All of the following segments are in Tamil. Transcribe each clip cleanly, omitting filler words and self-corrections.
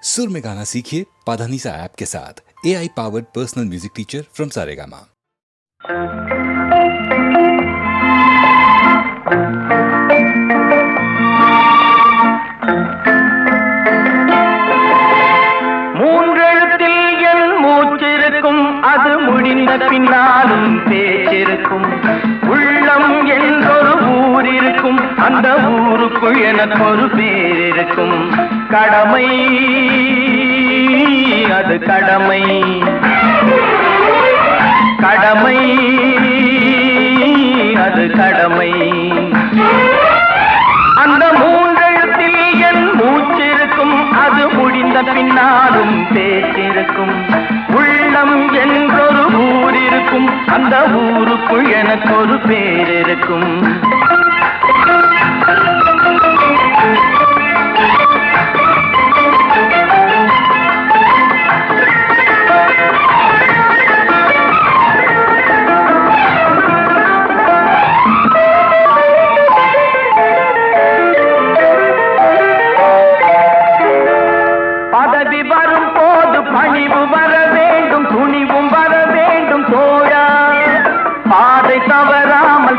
सुर में गाना सीखिए पाधानीसा ऐप के साथ। AI powered personal music teacher from Saregama. மூன்றெழுத்தில் என் மூச்சிருக்கும், அது முடிந்த பின்னாலும் பேச்சிருக்கும். உள்ளம் என்றொரு ஊர் இருக்கும், அந்த ஊருக்குள் எனக்கு ஒரு பேர் இருக்கும். கடமை, அது கடமை. கடமை, அது கடமை. அந்த மூன்றெழுத்தில் என் மூச்சிருக்கும், அது முடிந்த பின்னாலும் பேச்சிருக்கும். உள்ளம் என்றொரு ஊர் இருக்கும், அந்த ஊருக்குள் எனக்கு ஒரு பேர் இருக்கும்.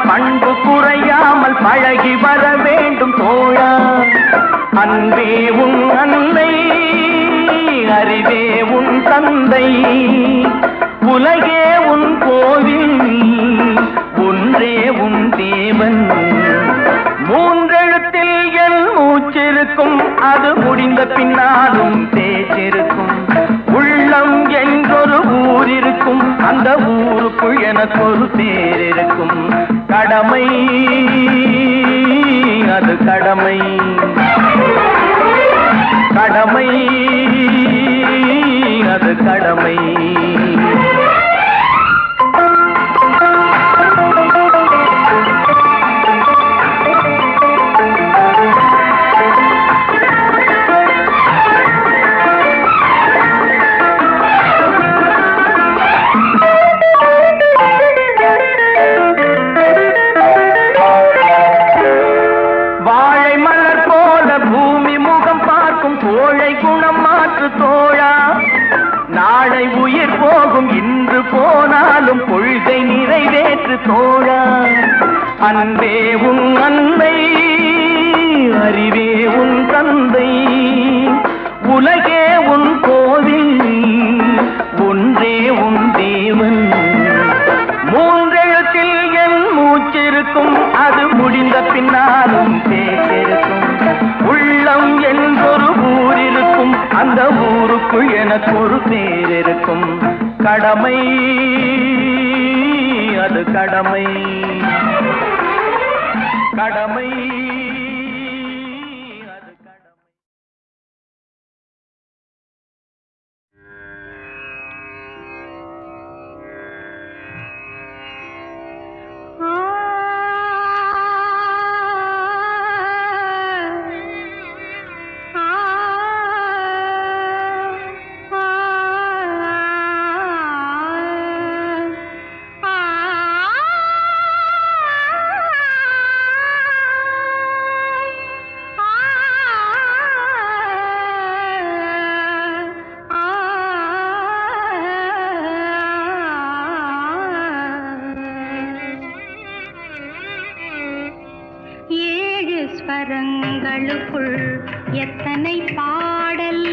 பண்பு குறையாமல் பழகி வர வேண்டும் தோழா. அன்பே உன் அன்னை, அறிவே உன் தந்தை, உலகே உன் கோவில், ஒன்றே உன் தேவன். மூன்றெழுத்தில் என் மூச்சிருக்கும், அது முடிந்த பின்னாலும் பேச்சிருக்கும். உள்ளம் என்றொரு ஊர் இருக்கும், அந்த ஊருக்குள் எனக்கு ஒரு பேர் இருக்கும். கடமை, அது கடமை. கடமை, அது கடமை. நாளை உயிர் போகும், இன்று போனாலும் கொள்கை நிறைவேற்று தோழா. அன்பே உன் அன்னை, அறிவே உன் தந்தை, உலகே உன் கோவில், ஒன்றே உன் தேவன். மூன்றெழுத்தில் என் மூச்சிருக்கும், அது முடிந்த பின்னாலும் பேச்சிருக்கும். உள்ளம் என்றொரு ஊர் இருக்கும், அந்த ஊருக்குள் எனக்கு ஒரு பேர் இருக்கும். கடமை, அது கடமை. கடமை, அது கடமை. ஸ்வரங்களுக்குள் எத்தனை பாடல்,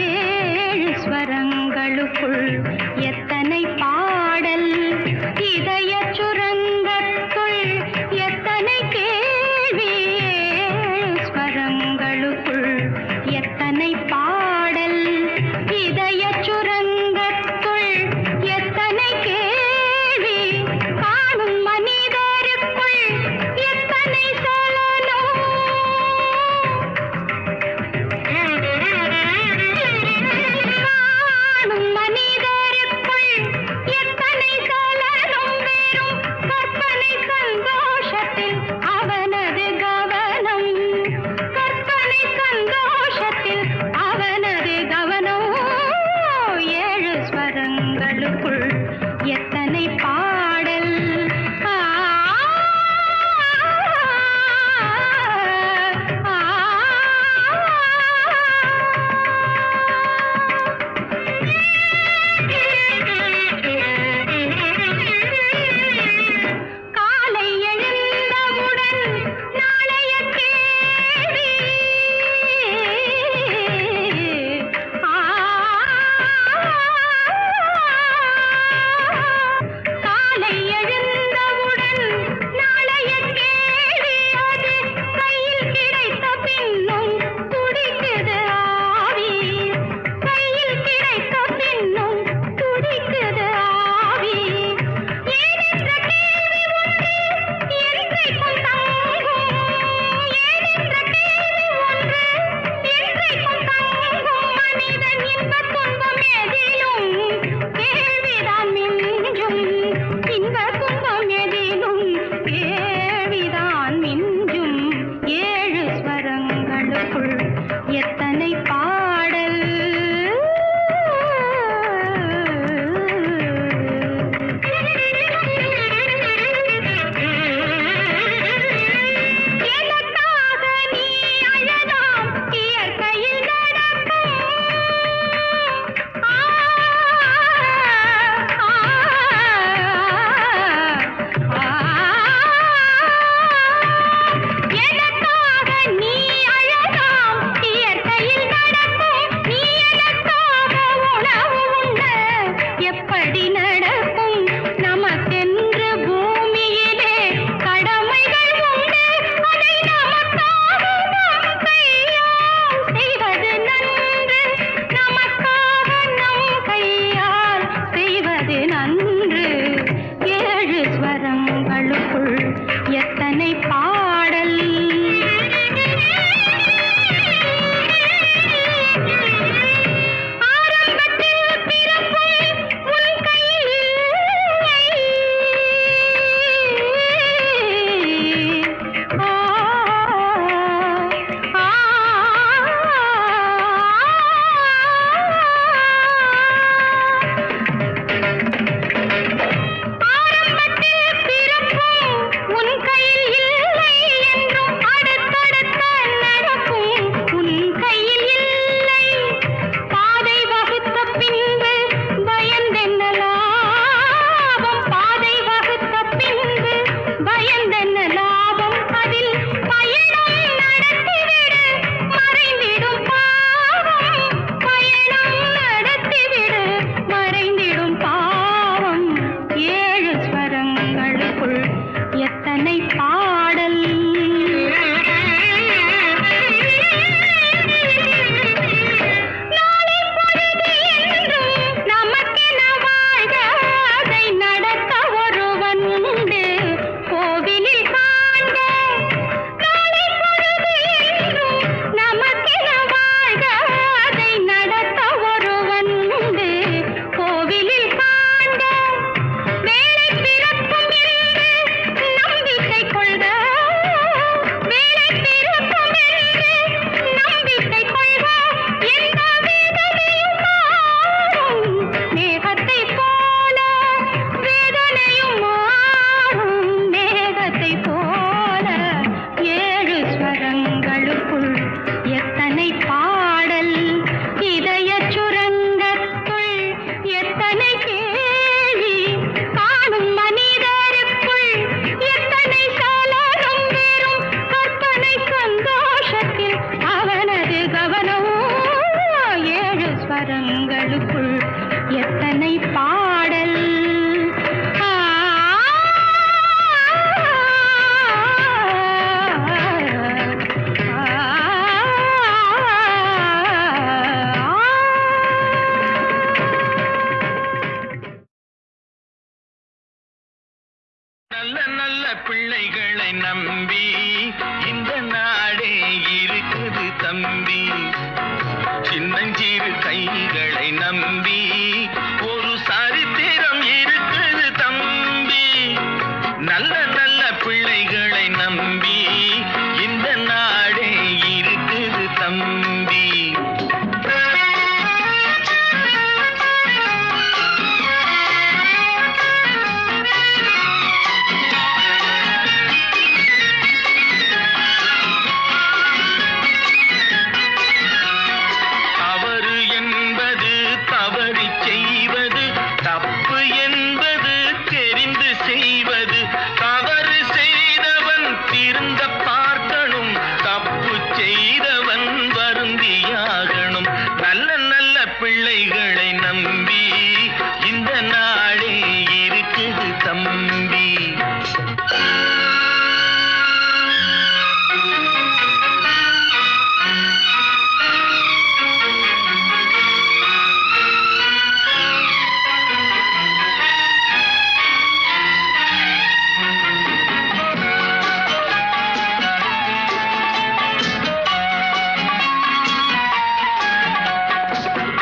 ஏழு ஸ்வரங்களுக்குள் எத்தனை பாடல், இதய சுரங்கத்துள் எத்தனை கேள்வி, ஏழு ஸ்வரங்களுக்குள் எத்தனை பாடல், இதய சுரங்கத்துள் எத்தனை கேள்வி, காணும் மனிதருக்குள் நம்பி சின்னஞ்சிறு கைகளை நம்பி ஒரு சரித்திரம் இருக்குது தம்பி. நல்ல நல்ல பிள்ளைகளை நம்பி இந்த நாடே இருக்குது தம்பி. பிள்ளைகளை நம்பி இந்த நாடே இருக்குது தம்பி.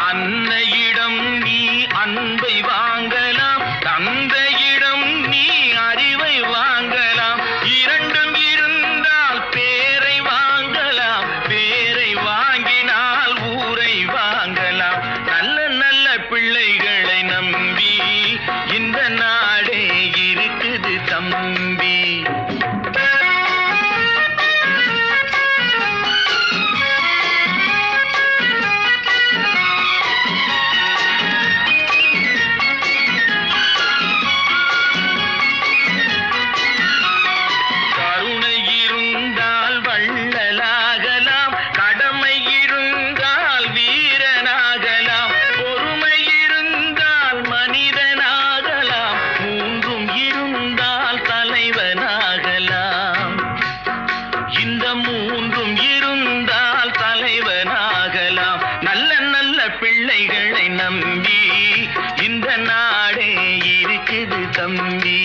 அன்னையிடம் நீ அன்பை வாங்கலாம், தந்தையிடம் நீ அறிவை வாங்கலாம். இரண்டும் இருந்தால் பேரை வாங்கலாம், பேரை வாங்கினால் ஊரை வாங்கலாம். நல்ல நல்ல பிள்ளைகளை நம்பி இந்த நாடே இருக்குது தம்பி. பிள்ளைகளை நம்பி இந்த நாடே இருக்குது தம்பி.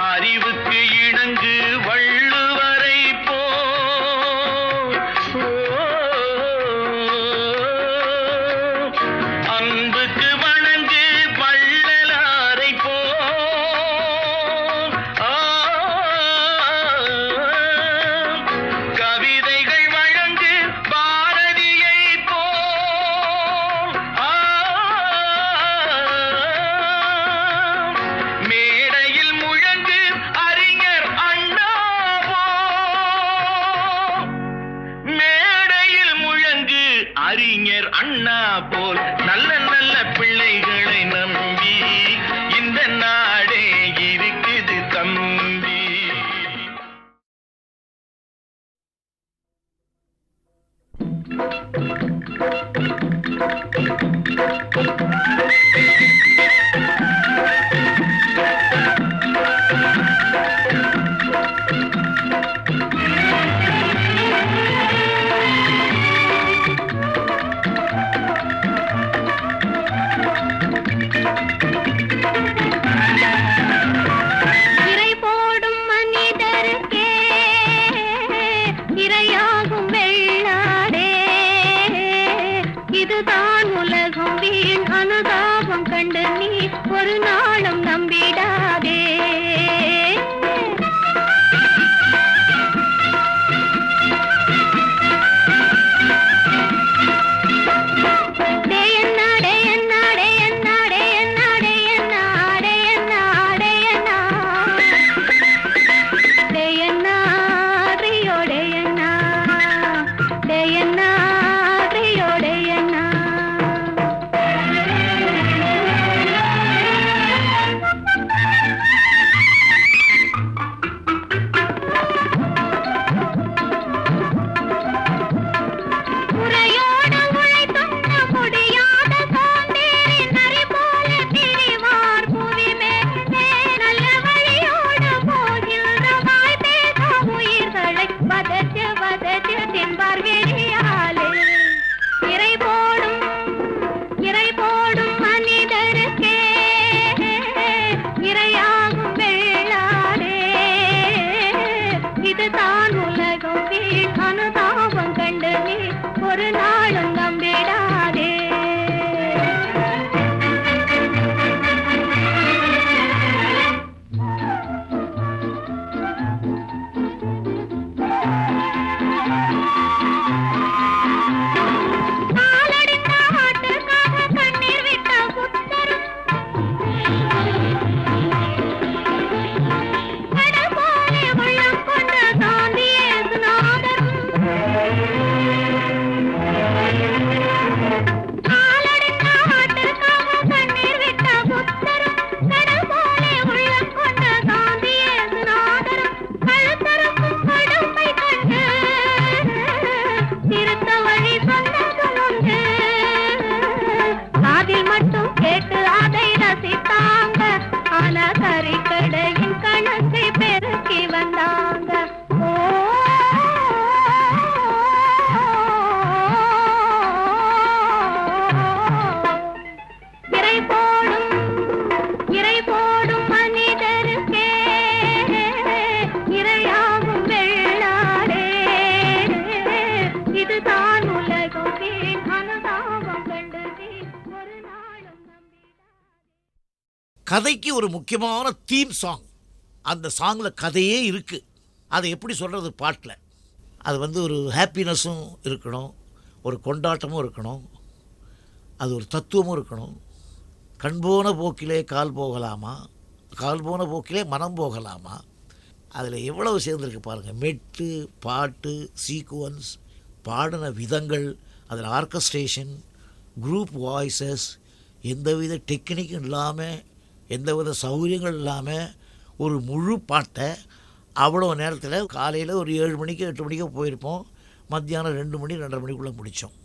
அறிவுக்கு இணங்கு வள்ளுவரை போ அன்புக்கு வணங்கு வள்ளலாரை போ கவிதைகள் வழங்கு பாரதியை போ மேடையில் முழங்கு அறிஞர் அண்ணா போ மேடையில் முழங்கு அறிஞர் அண்ணா போல் நல்ல நல்ல பிள்ளைகளை நம்பி இந்த நாடே இருக்குது தம்பி. இறை போடும் மனிதருக்கே இரையாகும் வெள்ளாடே, இதுதான் உலகம் வீண் அனுதாபம் கண்டு இதுதான் உலகம் வீண் அனுதாபம் கண்டு நீ ஒரு நாளும் நம்பிடாதே. கதைக்கு ஒரு முக்கியமான தீம் சாங். அந்த சாங்கில் கதையே இருக்குது. அதை எப்படி சொல்கிறது பாட்டில்? அது ஒரு ஹாப்பினஸும் இருக்கணும், ஒரு கொண்டாட்டமும் இருக்கணும், அது ஒரு தத்துவமும் இருக்கணும். கண் போன போக்கிலே கால் போகலாமா, கால் போன போக்கிலே மனம் போகலாமா. அதில் எவ்வளவு சேர்ந்துருக்கு பாருங்கள். மெட்டு, பாட்டு, சீக்குவன்ஸ், பாடின விதங்கள், அதில் ஆர்கஸ்ட்ரேஷன், குரூப் வாய்ஸஸ், எந்தவித டெக்னிக்கும் இல்லாமல், எந்தவித சௌகரியங்கள் இல்லாமல் ஒரு முழு பாட்டை அவ்வளோ நேரத்தில் காலையில் ஒரு 7 மணிக்கு 8 மணிக்கோ போயிருப்போம், மத்தியானம் 2 மணி 2:30 மணிக்குள்ளே முடித்தோம்.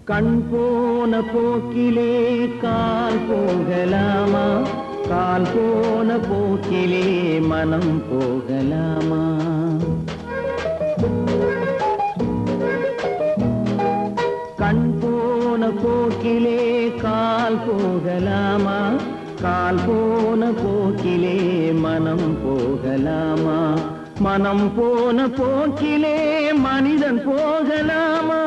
கண் போன போக்கிலே கால் போகலாமா, கால் போன போக்கிலே மனம் போகலாமா. கண் போன போக்கிலே கால் போகலாமா, கால் போன போக்கிலே மனம் போகலாமா. மனம் போன போக்கிலே மனிதன் போகலாமா,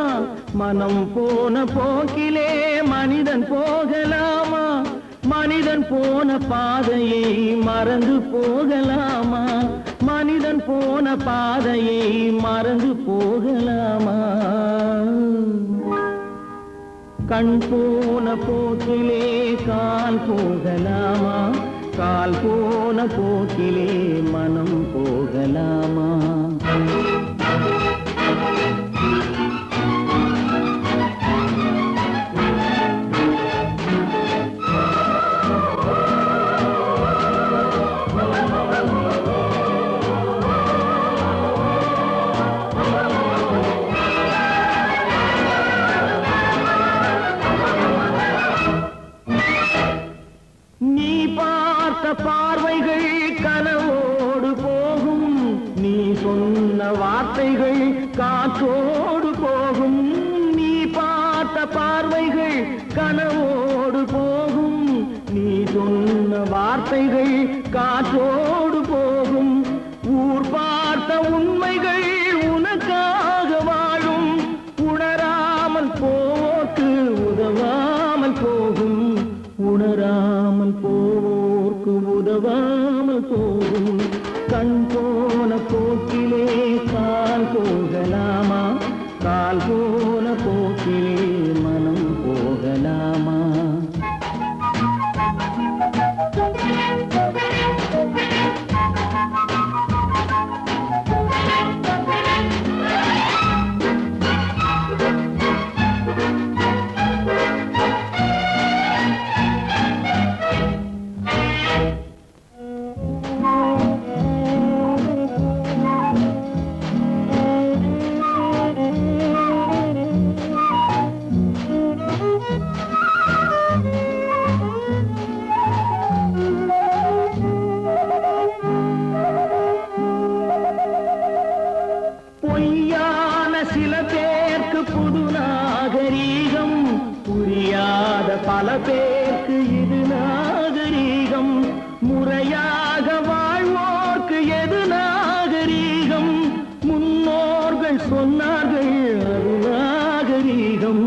மனம் போன போக்கிலே மனிதன் போகலாமா. மனிதன் போன பாதையை மறந்து போகலாமா, மனிதன் போன பாதையை மறந்து போகலாமா. கண் போன போக்கிலே கால் போகலாமா, கால் போன போக்கிலே மனம் போகலாமா. பார்வைகள் கனவோடு போகும், நீ சொன்ன வார்த்தைகள் காற்றோடு போகும். நீ பார்த்த பார்வைகள் கனவோடு போகும், நீ சொன்ன வார்த்தைகள் காற்றோடு போகும். ஊர் பார்த்த உண்மைகள் உனக்காக வாழும், உணராமல் போக்கு உதவாமல் போகும், உணராமல் போக்கு உதவாமல் போகும். கண் போன போக்கிலே கால் போகலாமா கால் போன போக்கிலே மனம் போகலாமா பொய்யான சில பேருக்கு புது நாகரீகம் புரியாத பல பேருக்கு இது நாகரீகம் முறையாக வாழ்வோர்க்கு எது நாகரீகம் முன்னோர்கள் சொன்னார்கள் அது நாகரீகம்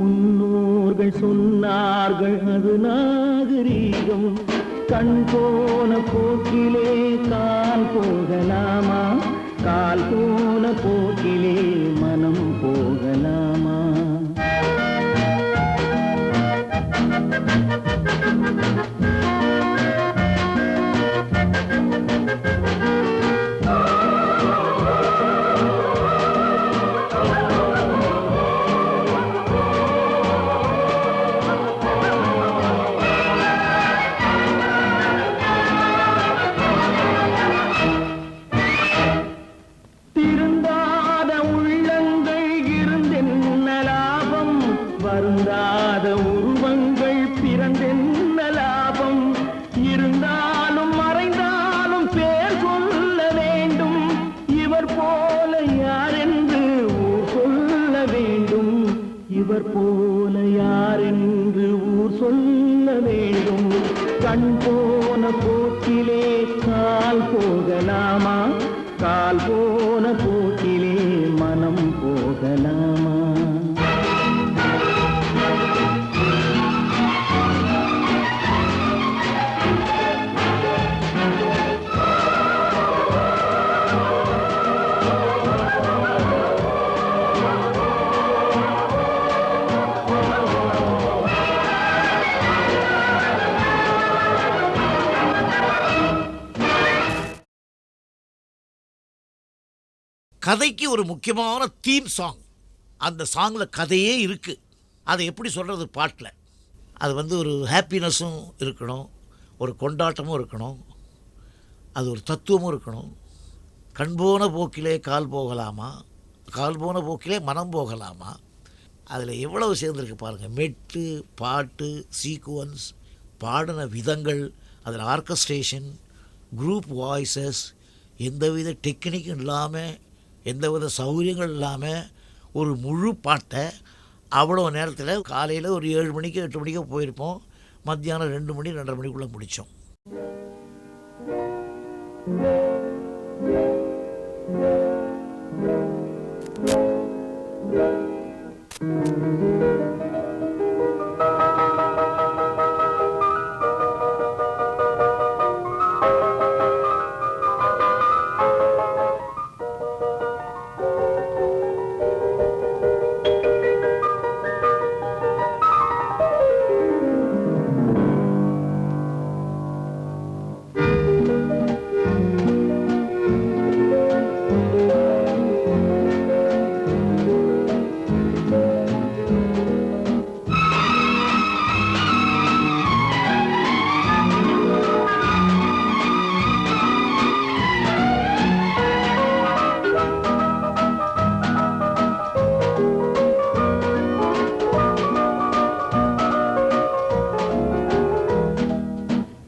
முன்னோர்கள் சொன்னார்கள் அது நாகரீகம் கண் போன போக்கிலே கால் போகலாமா கால் போன போக்கிலே மனம் போகலாமா திருந்தாத உள்ளங்கள் இருந்தென்ன லாபம் வருந்தாத உருவங்கள் பிறந்தென்ன லாபம் இருந்தாலும் மறைந்தாலும் பேர் சொல்ல வேண்டும் இவர் போல யாரென்று ஊர் சொல்ல வேண்டும் இவர் போல யாரென்று ஊர் சொல்ல வேண்டும் கண் போன போக்கிலே கால் போகலாமா கால் போன போக்கிலே மனம் போகலாமா கதைக்கு ஒரு முக்கியமான தீம் சாங். அந்த சாங்கில் கதையே இருக்குது. அதை எப்படி சொல்கிறது பாட்டில்? அது வந்து ஒரு ஹாப்பினஸும் இருக்கணும், ஒரு கொண்டாட்டமும் இருக்கணும், அது ஒரு தத்துவமும் இருக்கணும். கண் போன போக்கிலே கால் போகலாமா, கால் போன போக்கிலே மனம் போகலாமா. அதில் எவ்வளவு சேர்ந்துருக்கு பாருங்கள். மெட்டு, பாட்டு, சீக்குவன்ஸ், பாடின விதங்கள், அதில் ஆர்கஸ்ட்ரேஷன், குரூப் வாய்ஸஸ், எந்தவித டெக்னிக்கும் இல்லாமல், எந்தவித சௌகரியங்கள் இல்லாமல் ஒரு முழு பாட்டை அவ்வளோ நேரத்தில் காலையில் ஒரு 7 மணிக்கு 8 மணிக்கோ போயிருப்போம், மத்தியானம் 2 மணி 2:30 மணிக்குள்ளே முடித்தோம்.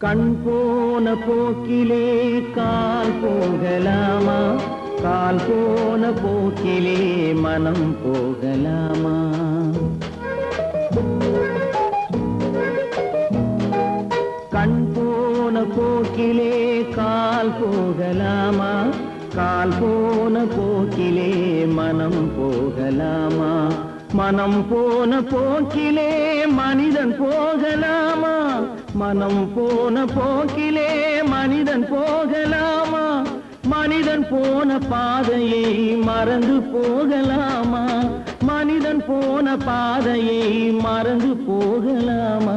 கண் போன போக்கிலே கால் போகலாமா கால் போன போக்கிலே மனம் போகலாமா கண் போன போக்கிலே கால் போகலாமா கால் போன போக்கிலே மனம் போகலாமா மனம் போன போக்கிலே மனிதன் போகலாமா மனம் போன போக்கிலே மனிதன் போகலாமா மனிதன் போன பாதையை மறந்து போகலாமா? மனிதன் போன பாதையை மறந்து போகலாமா?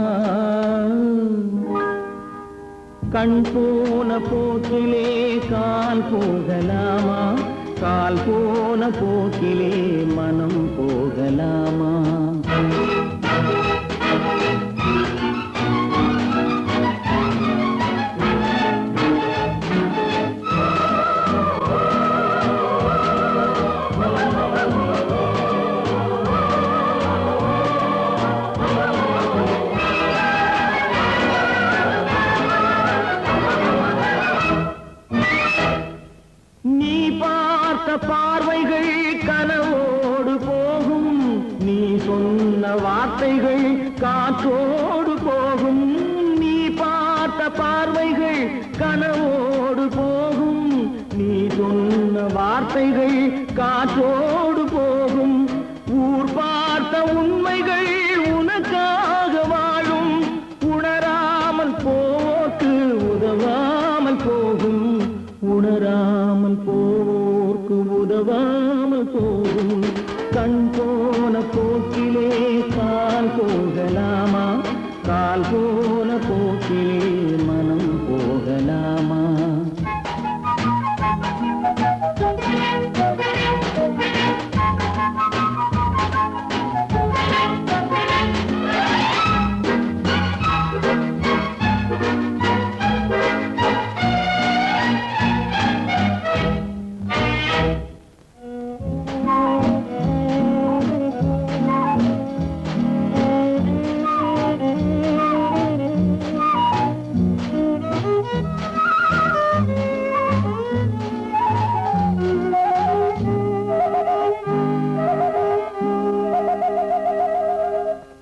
கண் போன போக்கிலே கால் போகலாமா? கால் போன போக்கிலே மனம் போகலாமா? நீ பார்த்த பார்வைகள் கனவோடு போகும், நீ சொன்ன வார்த்தைகள் காற்றோடு போகும். நீ பார்த்த பார்வைகள் கனவோடு போகும், நீ சொன்ன வார்த்தைகள் காற்றோடு போகும். ஊர் பார்த்த உண்மைகள் உனக்காக வாழும், உணராமல் போக்கு உதவாமல் போகும். உணராமல் போர்க்கு உதவாமல் போகும். கண் போன போக்கிலே கால் போகலாமா? கால் போன போக்கிலே மனம் போகலாமா?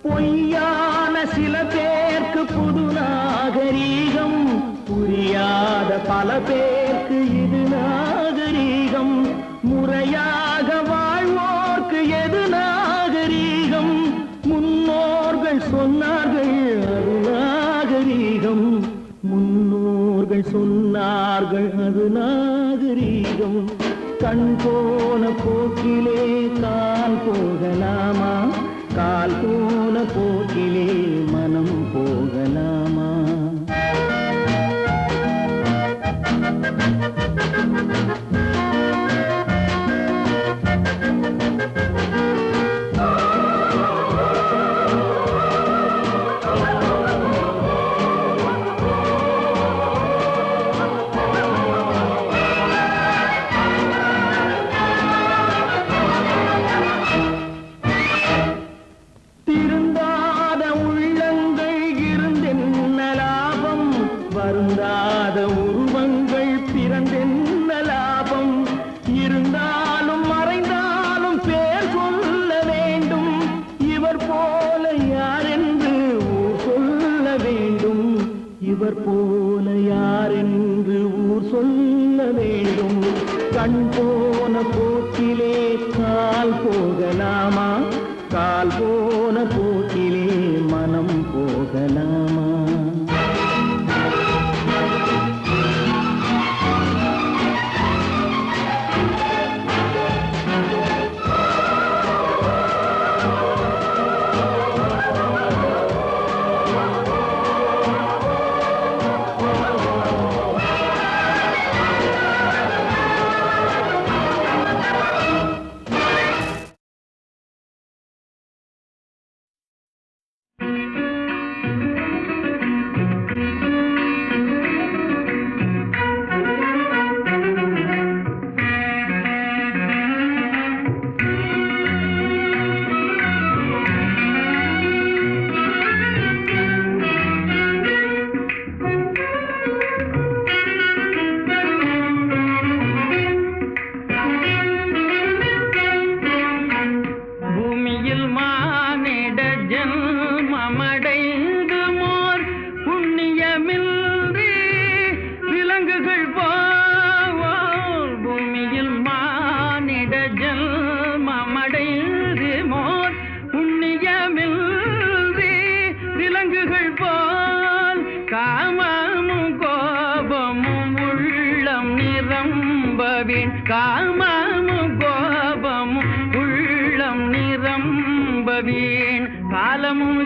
பொய்யான சில பேருக்கு புது நாகரீகம், புரியாத பல பேருக்கு இது நாகரீகம். முறையாக வாழ்வோர்க்கு எது நாகரீகம்? முன்னோர்கள் சொன்னார்கள் அது நாகரீகம். முன்னோர்கள் சொன்னார்கள் அது நாகரீகம். கண் போன போக்கிலே கால் போகலாமா? கால் போன போக்கிலே மனம் போகலாமா? திருந்தாத உள்ளங்கள் இருந்தென்ன லாபம்? வருந்தாத உருவங்கள் பிறந்தென்ன லாபம்? இருந்தாலும் மறைந்தாலும் பேர் சொல்ல வேண்டும். இவர் போல யாரென்று ஊர் சொல்ல வேண்டும். இவர் போல யாரென்று ஊர் சொல்ல வேண்டும். கண் போன போக்கிலே கால் போகலாமா? கால் போன போக்கிலே மனம் போகலாமா?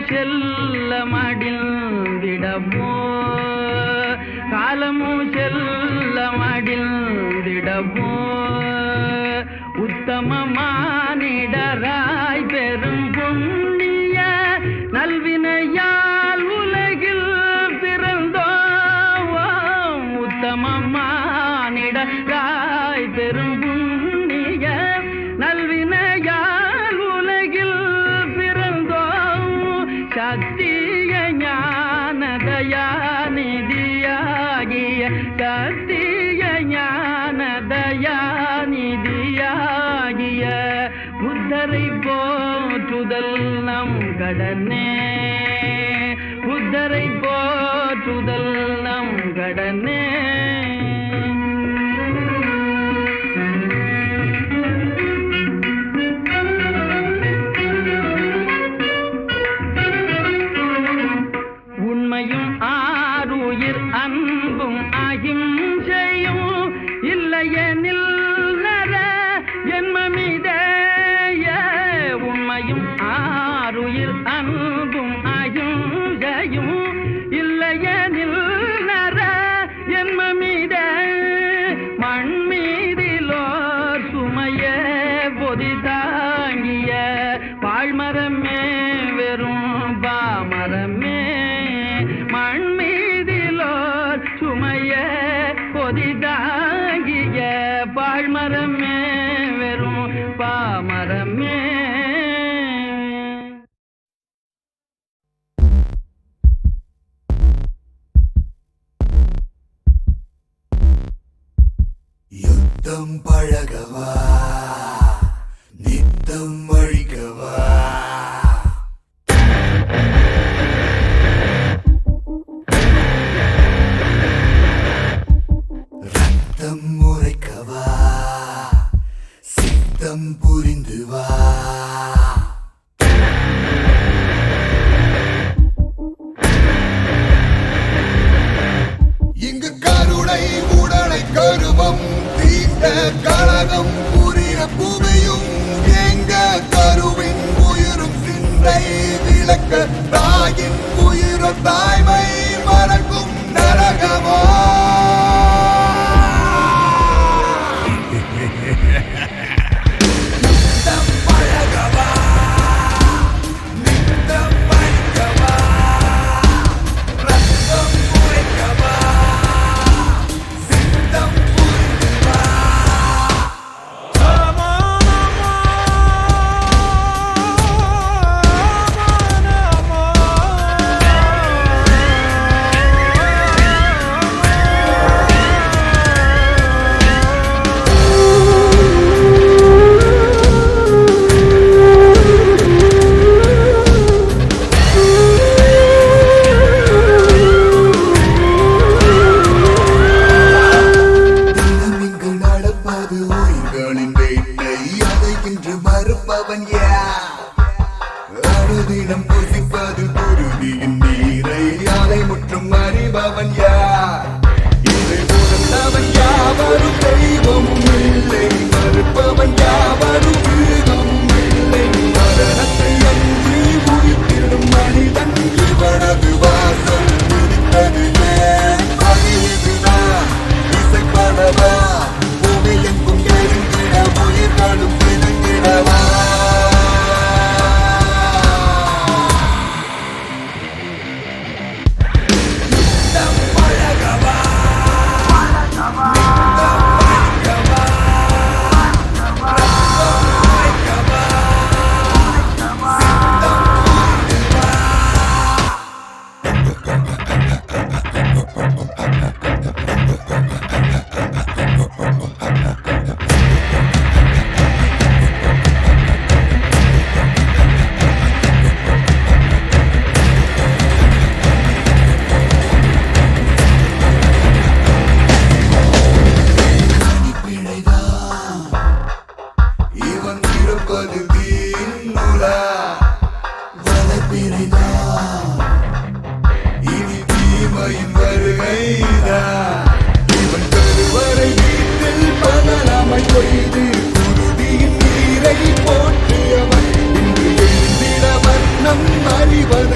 செல்ல மடிந்திடமோ காலமும் செல்ல மடிந்திடமோ உத்தமமானிடராய் பெரும் புண்ணிய நல்வினையால் உலகில் பிறந்தோம் உத்தமமானிடராய் பெரும் புண்ணிய நல்வினையால் உலகில் பிறந்தோம் சத்திய ஞான தயாநிதியாகிய சத்திய ஞான தயாநிதியாகிய புத்தரை போற்றுதல் நம் கடனே புத்தரை போற்றுதல் நம் கடனே உண்மையும் ஆருயிர் அன்பும் அகிம்சையும் இல்லையெனில் நர ஜென்மமிதேய உண்மையும் ஆருயிர் அன்பும் அகிம்சையும் இல்லையெனில் நர ஜென்மமித மண்மீதிலோர் சுமைய பொதி தாங்கிய பாழ்மரமே வெறும் பாமரமே மண்மீதிலோர் சுமைய பொதி தாங்கிய பாழ்மரமே வெறும் பாமரமே யுத்தம் பழகவா நித்தம் அழிக்கவா ரத்தம் உரைக்கவா சித்தம் புரிந்து வா இங்கு கருணை உடலை கருவம் தீண்ட கழகம் புரிய புவியும் எங்க கருவின் உயிரும் சிந்தை விளக்க தாயின் உயிரும் தாய்மை மறக்கும் நரகமோ நித்தம் பழகவா நித்தம் அழிக்கவா ரத்தம் உரைக்கவா சித்தம் புரிந்து வா தினம் இங்கு நடப்பது உயிர்களின் வேட்டை அதை இன்று மறுப்பவன் யார் அனுதினம் புசிப்பது குருதியின் நீரை அதை முற்றும் அறிபவன் யார் இதை உணர்ந்தவன் யாவரும் தெய்வமும் இல்லை மறுப்பவன் யாவரும் மிருகமும் இல்லை மரணத்தை அன்றி உயிர்த்திடும் மனிதன் இவனது வாசல் பிடித்தது ஏன் வழி இதுதான் இசைப்படவா பூமி எங்கும் எரிந்திட உயிர்களும் பிரிந்திடவா யுத்தம் பழகவா நித்தம் அழிக்கவா ரத்தம் உரைக்கவா சித்தம் புரிந்து வா பிழைதான் இவன் இருப்பது வீண்முலா வலைப்பிழைதான் இனி தீமையின் வருகைதான் இவன் கருவறை வீட்டில் பதலாமை கொய்து குருதியின் நீரை போற்றியவன் இன்று எழுந்திட வண்ணம் அறிவது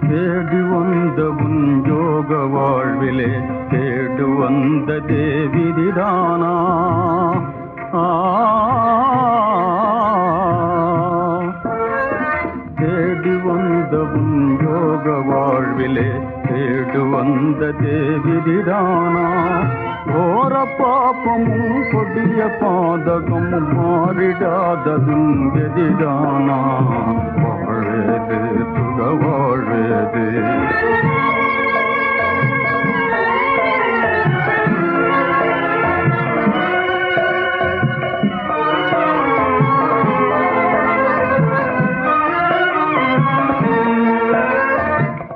தேடி வந்த உன் யோக வாழ்விலே தேடு வந்த தேவிதிதானா தேடி வந்த உன் யோக வாழ்விலே தேடு வந்த தேவிதிதானா ஓர பாப்பமும் கொடிய பாதகமும் மாறிடாததும் எதிரானா வாழ்வேது சுக வாழ்வேது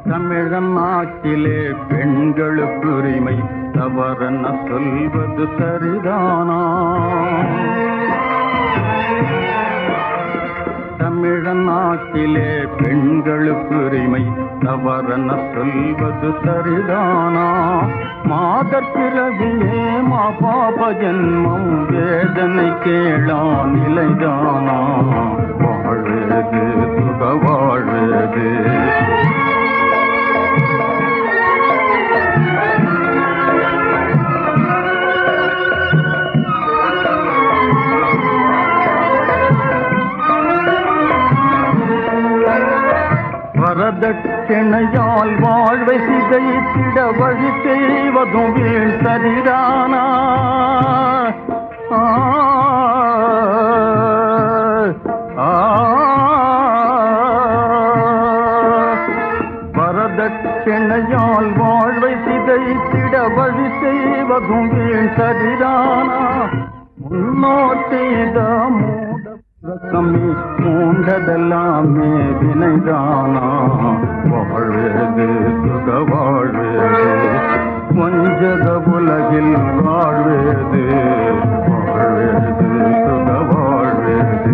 தமிழன் நாட்டிலே பெண்களுக்கு உரிமை தவறென சொல்வது சரிதானா தமிழன் நாட்டிலே பெண்களுக்கு உரிமை தவறென சொல்வது சரிதானா மாதர் பிறவியே மா பாப ஜன்மம் வேதனை கேளா நிலைதானா வாழ்வேது சுக வாழ்வேது வரதட்சணையால் வாழ்வை சிதைத்திட வழி செய்வதும் வீண் சரிதானா வரதட்சணையால் வாழ்வை சிதைத்திட வழி செய்வதும் வீண் சரிதானா முன்னோர் செய்த மூடமே மூண்டதெல்லாமே வினைதானா வாழ்வேது சுக வாழ்வேது வஞ்சக உலகில் வாழ்வேது வாழ்வேது சுக வாழ்வேது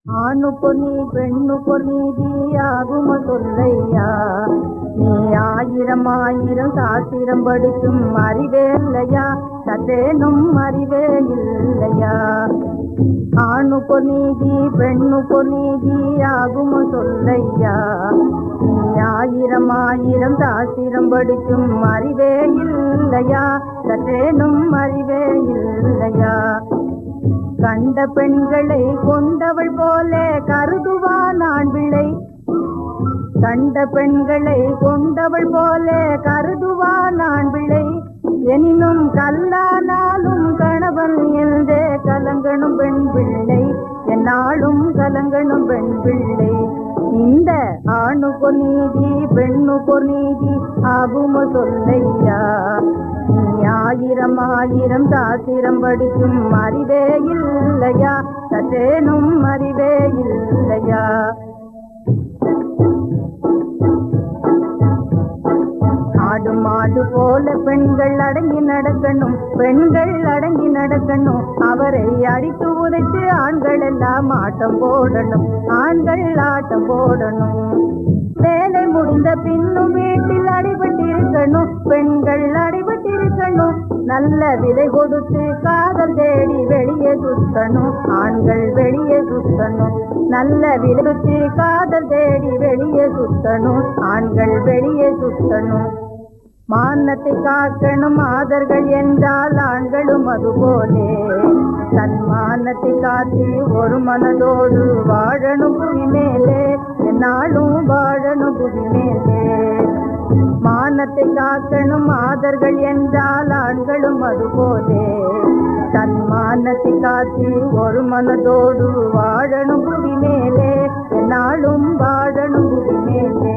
ஆணுக்கு நீ பெண்ணுக்கு நீதியாகும் சொல்லையா நீ ஆயிரம் ஆயிரம் சாஸ்திரம் படிக்கும் அறிவே இல்லையா சத்தேனும் அறிவே இல்லையா ஆணுக்கு நீதி பெண்ணுக்கு நீதியாகும் சொல்லையா நீ ஆயிரம் ஆயிரம் சாஸ்திரம் படிக்கும் அறிவே இல்லையா சத்தேனும் அறிவே இல்லையா கண்ட பெண்களை கொண்டவள் போல கருதுவான் ஆண் பிள்ளை கண்ட பெண்களை கொண்டவள் போல கருதுவான் ஆண் பிள்ளை எனினும் கல்லானாலும் கணவன் என்றே கலங்கணும் பெண் பிள்ளை என்னாலும் கலங்கணும் பெண் பிள்ளை இந்த ஆணுக்கு நீதி பெண்ணுக்கு நீதி ஆகுமோ சொல்லையா நீ ஆயிரம் ஆயிரம் சாஸ்திரம் படிக்கும் அறிவே இல்லையா சற்றேனும் அறிவே இல்லையா ஆடு மாடு போல பெண்கள் அடங்கி நடக்கணும் பெண்கள் அடங்கி நடக்கணும் அவரை அடித்து உதைத்து ஆண்கள் எல்லாம் ஆட்டம் போடணும் ஆண்கள் ஆட்டம் போடணும் வேலை முடிந்த பின்னும் வீட்டில் அடிபட்டிருக்கணும் பெண்கள் அடிபட்டிருக்கணும் நல்ல விலை கொடுத்து காதல் தேடி வெளியே சுத்தணும் ஆண்கள் வெளியே சுத்தணும் நல்ல விலை கொடுத்து காதல் தேடி வெளியே சுத்தணும் ஆண்கள் வெளியே சுத்தணும் மானத்தை காக்கணும் மாதர்கள் என்றால் ஆண்களும் அதுபோலே தன்மானத்தை காத்தி ஒரு மனதோடு வாழணும் புவி மேலே என்னாலும் வாழணும் புவி மேலே மானத்தை காக்கணும் மாதர்கள் என்றால் ஆண்களும் அதுபோலே தன்மானத்தை காத்தி ஒரு மனதோடு வாழணும் புவி மேலே என்னாலும் வாழணும் புவி மேலே